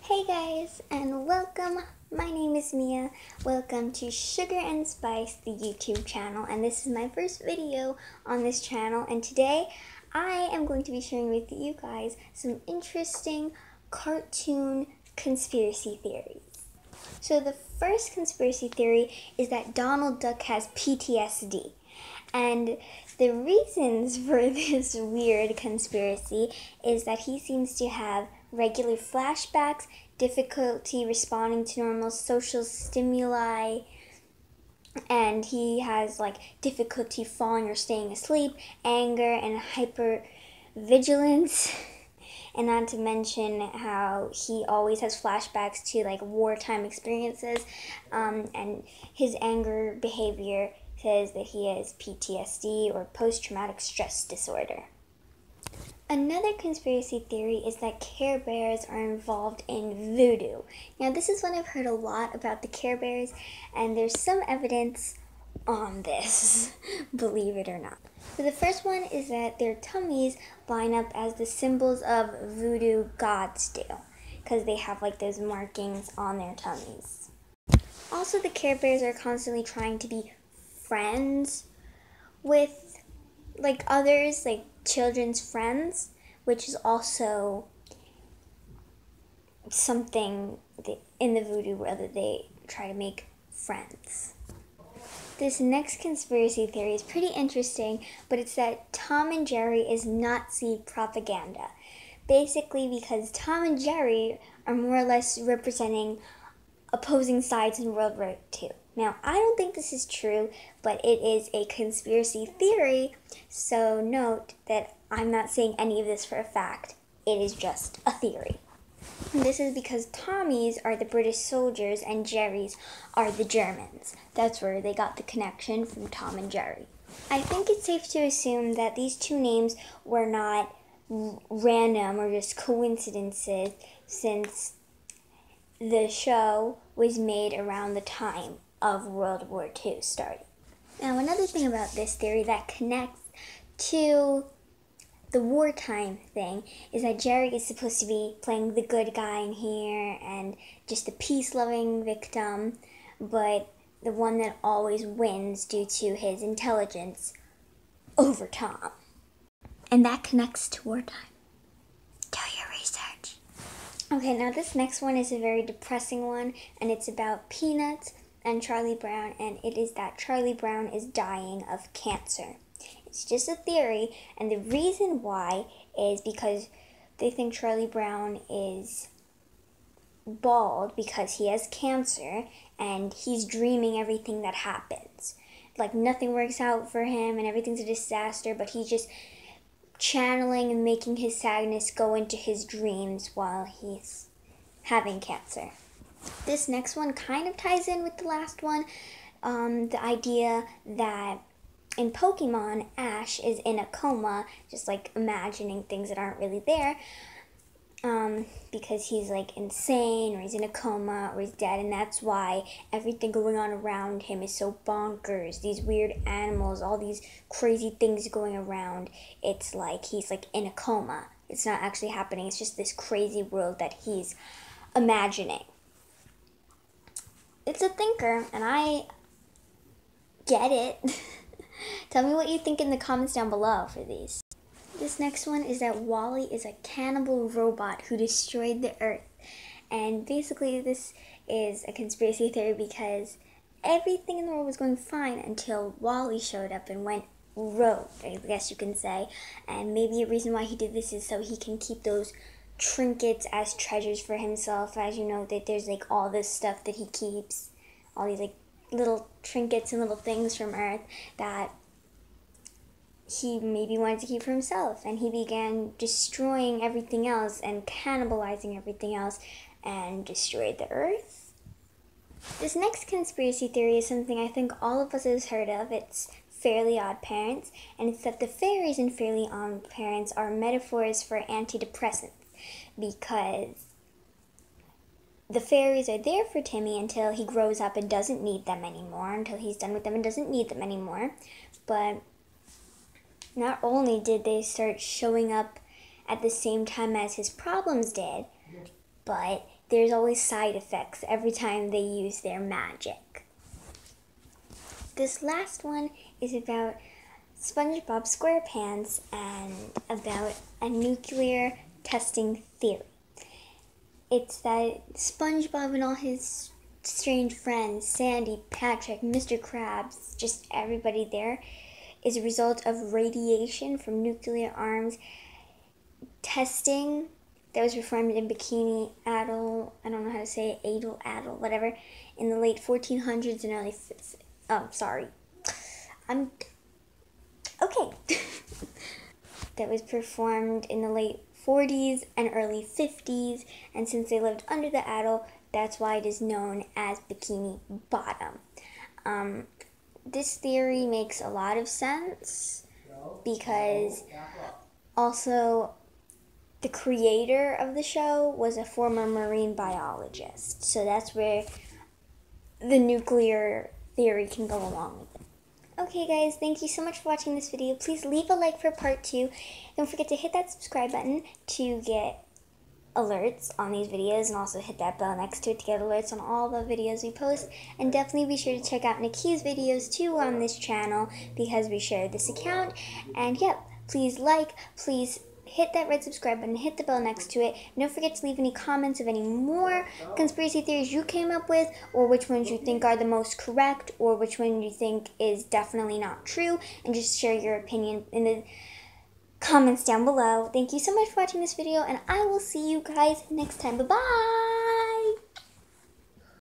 Hey guys, and welcome. My name is Mia. Welcome to Sugar and Spice, the YouTube channel, and this is my first video on this channel. And today, I am going to be sharing with you guys some interesting cartoon conspiracy theories. So the first conspiracy theory is that Donald Duck has PTSD. And the reasons for this weird conspiracy is that he seems to have regular flashbacks, difficulty responding to normal social stimuli, and he has difficulty falling or staying asleep, anger, and hypervigilance. And not to mention how he always has flashbacks to wartime experiences, and his anger behavior says that he has PTSD or post-traumatic stress disorder. Another conspiracy theory is that Care Bears are involved in voodoo. Now, this is one I've heard a lot about the Care Bears, and there's some evidence on this, believe it or not. So the first one is that their tummies line up as the symbols of voodoo gods do, because they have those markings on their tummies. Also, the Care Bears are constantly trying to be friends with others, children's friends, which is also something in the voodoo world that they try to make friends. This next conspiracy theory is pretty interesting, but it's that Tom and Jerry is Nazi propaganda. Basically because Tom and Jerry are more or less representing opposing sides in World War II. Now, I don't think this is true, but it is a conspiracy theory, so note that I'm not saying any of this for a fact. It is just a theory. And this is because Tommies are the British soldiers and Jerry's are the Germans. That's where they got the connection from Tom and Jerry. I think it's safe to assume that these two names were not random or just coincidences, since the show was made around the time of World War II starting. Now, another thing about this theory that connects to the wartime thing is that Jerry is supposed to be playing the good guy in here and just a peace-loving victim, but the one that always wins due to his intelligence over Tom. And that connects to wartime. Do your research. Okay, now this next one is a very depressing one, and it's about Peanuts and Charlie Brown, and it is that Charlie Brown is dying of cancer. It's just a theory, and the reason why is because they think Charlie Brown is bald because he has cancer, and he's dreaming everything that happens. Nothing works out for him, and everything's a disaster, but he's just channeling and making his sadness go into his dreams while he's having cancer. This next one kind of ties in with the last one, the idea that in Pokemon, Ash is in a coma, just imagining things that aren't really there, because he's insane, or he's in a coma, or he's dead, and that's why everything going on around him is so bonkers. These weird animals, all these crazy things going around, it's he's in a coma. It's not actually happening, it's just this crazy world that he's imagining. It's a thinker, and I get it. Tell me what you think in the comments down below for these. This next one is that WALL-E is a cannibal robot who destroyed the Earth. And basically this is a conspiracy theory because everything in the world was going fine until WALL-E showed up and went rogue, I guess you can say. And maybe a reason why he did this is so he can keep those trinkets as treasures for himself. As you know, that there's all this stuff that he keeps, all these little trinkets and little things from Earth that he maybe wanted to keep for himself, and he began destroying everything else and cannibalizing everything else and destroyed the Earth. This next conspiracy theory is something I think all of us has heard of. It's Fairly Odd Parents, and it's that the fairies in Fairly Odd Parents are metaphors for antidepressants, because the fairies are there for Timmy until he grows up and doesn't need them anymore, until he's done with them and doesn't need them anymore. But not only did they start showing up at the same time as his problems did, but there's always side effects every time they use their magic. This last one is about SpongeBob SquarePants and about a nuclear testing theory. It's that SpongeBob and all his strange friends, Sandy, Patrick, Mr. Krabs, just everybody there, is a result of radiation from nuclear arms testing that was performed in Bikini Atoll, I don't know how to say it, Atoll, whatever, in the late 1400s and early, that was performed in the late 40s and early 50s, and since they lived under the atoll, that's why it is known as Bikini Bottom. This theory makes a lot of sense because also the creator of the show was a former marine biologist, so that's where the nuclear theory can go along with it. Okay guys, thank you so much for watching this video. Please leave a like for part 2. Don't forget to hit that subscribe button to get alerts on these videos, and also hit that bell next to it to get alerts on all the videos we post. And definitely be sure to check out Nikki's videos too on this channel because we share this account. And yep, please please hit that red subscribe button, hit the bell next to it. And don't forget to leave any comments of any more conspiracy theories you came up with, or which ones you think are the most correct, or which one you think is definitely not true, and just share your opinion in the comments down below. Thank you so much for watching this video, and I will see you guys next time. Bye-bye!